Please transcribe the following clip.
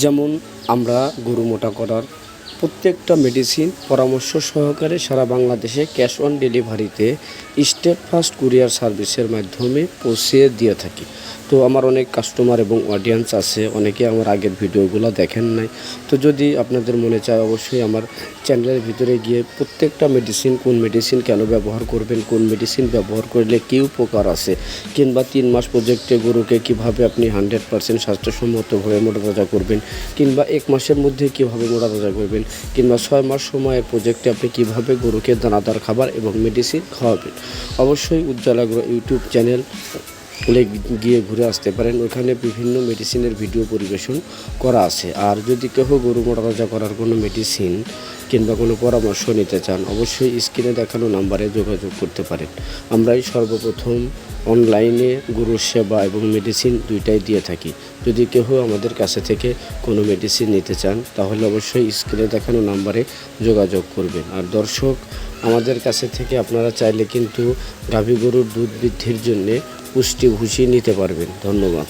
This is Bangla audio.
যেমন আমরা গরু মোটা করার প্রত্যেকটা মেডিসিন পরামর্শ সহকারে সারা বাংলাদেশে ক্যাশ অন ডেলিভারিতে স্টেট ফাস্ট কুরিয়ার সার্ভিসের মাধ্যমে পৌঁছে দিয়ে থাকি। তো আমার অনেক কাস্টমার এবং অডিয়েন্স আছে, অনেকে আমার আগের ভিডিওগুলো দেখেন নাই। তো যদি আপনাদের মনে চায় অবশ্যই আমার চ্যানেলের ভিতরে গিয়ে প্রত্যেকটা মেডিসিন, কোন মেডিসিন কেন ব্যবহার করবেন, কোন মেডিসিন ব্যবহার করলে কী উপকার আছে, কিংবা 3 মাস প্রজেক্টে গরুকে কিভাবে আপনি 100% স্বাস্থ্যসম্মতভাবে মোটাতাজা করবেন, কিংবা 1 মাসের মধ্যে কীভাবে মোটাতাজা করবেন, কিংবা 6 মাস সময়ের প্রজেক্টে আপনি কীভাবে গরুকে দানাদার খাবার এবং মেডিসিন খাওয়াবেন, অবশ্যই উজ্জ্বল এগ্রো ইউটিউব চ্যানেল গিয়ে ঘুরে আসতে পারেন। ওখানে বিভিন্ন মেডিসিনের ভিডিও পরিবেশন করা আছে। আর যদি কেউ গরু মোটাতাজা করার কোনো মেডিসিন কিংবা কোনো পরামর্শ নিতে চান, অবশ্যই স্ক্রিনে দেখানো নাম্বারে যোগাযোগ করতে পারেন। আমরাই সর্বপ্রথম অনলাইনে গরুর সেবা এবং মেডিসিন দুইটাই দিয়ে থাকি। যদি কেউ আমাদের কাছে থেকে কোনো মেডিসিন নিতে চান তাহলে অবশ্যই স্ক্রিনে দেখানো নাম্বারে যোগাযোগ করবেন। আর দর্শক, আমাদের কাছে থেকে আপনারা চাইলে কিন্তু গাভী গরুর দুধ বৃদ্ধির জন্যে পুষ্টি ভুষি নিতে পারবেন। ধন্যবাদ।